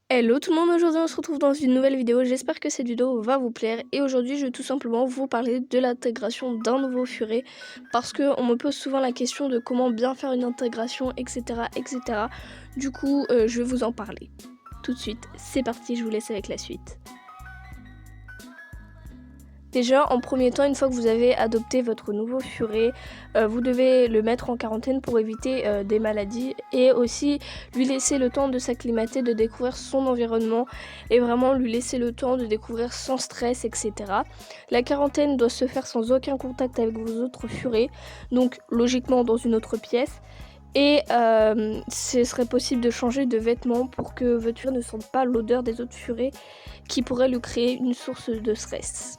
Hello tout le monde, aujourd'hui on se retrouve dans une nouvelle vidéo, j'espère que cette vidéo va vous plaire et aujourd'hui je vais tout simplement vous parler de l'intégration d'un nouveau furet parce qu'on me pose souvent la question de comment bien faire une intégration etc. Du coup je vais vous en parler tout de suite, c'est parti, je vous laisse avec la suite. Déjà, en premier temps, une fois que vous avez adopté votre nouveau furet, vous devez le mettre en quarantaine pour éviter des maladies et aussi lui laisser le temps de s'acclimater, de découvrir son environnement et vraiment lui laisser le temps de découvrir sans stress, etc. La quarantaine doit se faire sans aucun contact avec vos autres furets, donc logiquement dans une autre pièce. Et ce serait possible de changer de vêtements pour que votre furet ne sente pas l'odeur des autres furets qui pourrait lui créer une source de stress.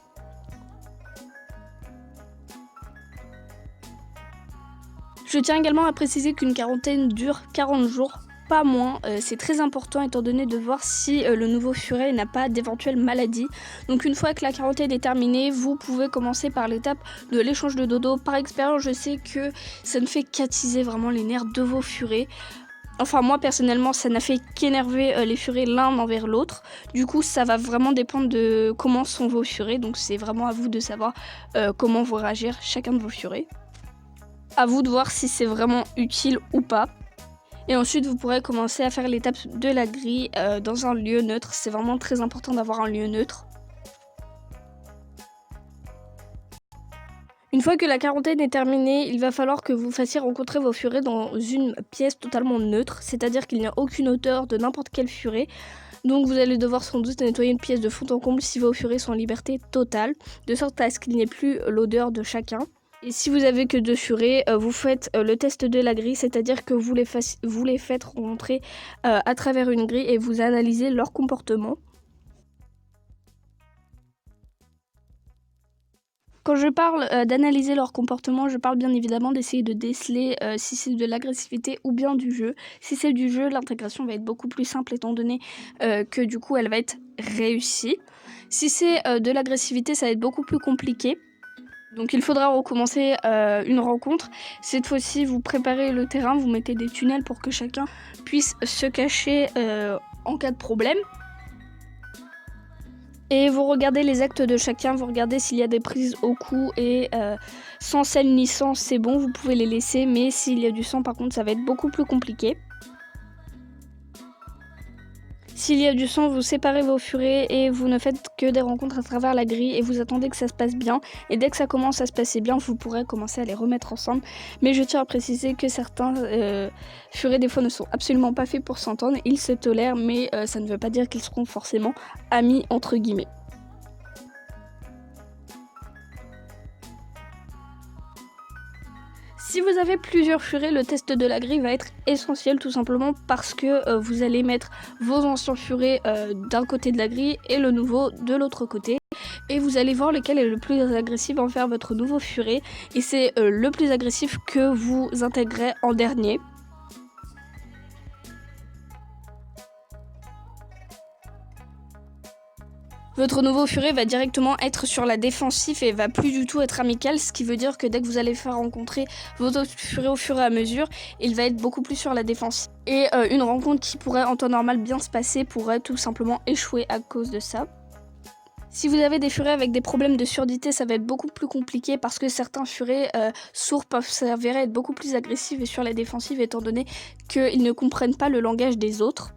Je tiens également à préciser qu'une quarantaine dure 40 jours, pas moins. C'est très important étant donné de voir si le nouveau furet n'a pas d'éventuelles maladies. Donc une fois que la quarantaine est terminée, vous pouvez commencer par l'étape de l'échange de dodo. Par expérience, je sais que ça ne fait qu'attiser vraiment les nerfs de vos furets. Enfin moi personnellement ça n'a fait qu'énerver les furets l'un envers l'autre. Du coup ça va vraiment dépendre de comment sont vos furets. Donc c'est vraiment à vous de savoir comment vous réagir chacun de vos furets. À vous de voir si c'est vraiment utile ou pas. Et ensuite vous pourrez commencer à faire l'étape de la grille dans un lieu neutre. C'est vraiment très important d'avoir un lieu neutre. Une fois que la quarantaine est terminée, il va falloir que vous fassiez rencontrer vos furets dans une pièce totalement neutre, c'est-à-dire qu'il n'y a aucune odeur de n'importe quel furet. Donc vous allez devoir sans doute nettoyer une pièce de fond en comble si vos furets sont en liberté totale, de sorte à ce qu'il n'y ait plus l'odeur de chacun. Et si vous avez que 2 furets, vous faites le test de la grille, c'est-à-dire que vous les faites rentrer à travers une grille et vous analysez leur comportement. Quand je parle d'analyser leur comportement, je parle bien évidemment d'essayer de déceler si c'est de l'agressivité ou bien du jeu. Si c'est du jeu, l'intégration va être beaucoup plus simple étant donné que du coup elle va être réussie. Si c'est de l'agressivité, ça va être beaucoup plus compliqué. Donc il faudra recommencer une rencontre. Cette fois-ci, vous préparez le terrain, vous mettez des tunnels pour que chacun puisse se cacher en cas de problème. Et vous regardez les actes de chacun, vous regardez s'il y a des prises au cou et sans sel ni sang, c'est bon, vous pouvez les laisser. Mais s'il y a du sang, par contre, ça va être beaucoup plus compliqué. S'il y a du sang, vous séparez vos furets et vous ne faites que des rencontres à travers la grille et vous attendez que ça se passe bien. Et dès que ça commence à se passer bien, vous pourrez commencer à les remettre ensemble. Mais je tiens à préciser que certains furets des fois ne sont absolument pas faits pour s'entendre. Ils se tolèrent, mais ça ne veut pas dire qu'ils seront forcément amis entre guillemets. Si vous avez plusieurs furets, le test de la grille va être essentiel tout simplement parce que vous allez mettre vos anciens furets d'un côté de la grille et le nouveau de l'autre côté. Et vous allez voir lequel est le plus agressif envers votre nouveau furet. Et c'est le plus agressif que vous intégrez en dernier. Votre nouveau furet va directement être sur la défensive et va plus du tout être amical, ce qui veut dire que dès que vous allez faire rencontrer vos autres furets au fur et à mesure, il va être beaucoup plus sur la défensive. Et une rencontre qui pourrait en temps normal bien se passer pourrait tout simplement échouer à cause de ça. Si vous avez des furets avec des problèmes de surdité, ça va être beaucoup plus compliqué parce que certains furets sourds peuvent s'avérer être beaucoup plus agressifs et sur la défensive étant donné qu'ils ne comprennent pas le langage des autres.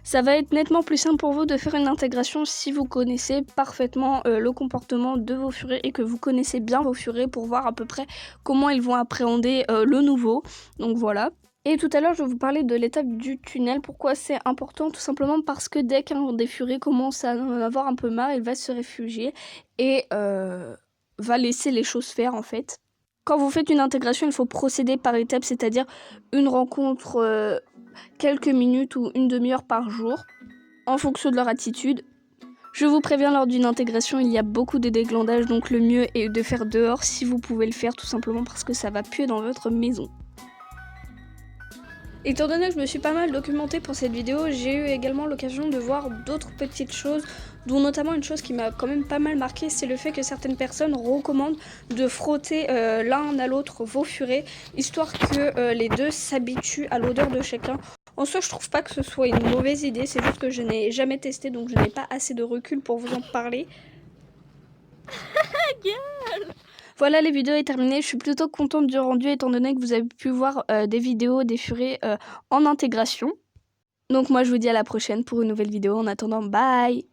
Ça va être nettement plus simple pour vous de faire une intégration si vous connaissez parfaitement le comportement de vos furets et que vous connaissez bien vos furets pour voir à peu près comment ils vont appréhender le nouveau. Donc voilà. Et tout à l'heure, je vais vous parler de l'étape du tunnel. Pourquoi c'est important? Tout simplement parce que dès qu'un des furets commence à en avoir un peu marre, il va se réfugier et va laisser les choses faire en fait. Quand vous faites une intégration, il faut procéder par étapes, c'est-à-dire une rencontre quelques minutes ou une demi-heure par jour, en fonction de leur attitude. Je vous préviens, lors d'une intégration, il y a beaucoup de déglandage, donc le mieux est de faire dehors si vous pouvez le faire, tout simplement parce que ça va puer dans votre maison. Étant donné que je me suis pas mal documentée pour cette vidéo, j'ai eu également l'occasion de voir d'autres petites choses, Dont notamment une chose qui m'a quand même pas mal marqué, c'est le fait que certaines personnes recommandent de frotter l'un à l'autre vos furets, histoire que les deux s'habituent à l'odeur de chacun. En soi, je trouve pas que ce soit une mauvaise idée, c'est juste que je n'ai jamais testé, donc je n'ai pas assez de recul pour vous en parler. Voilà, les vidéos est terminée. Je suis plutôt contente du rendu étant donné que vous avez pu voir des vidéos des furets en intégration. Donc moi, je vous dis à la prochaine pour une nouvelle vidéo. En attendant, bye!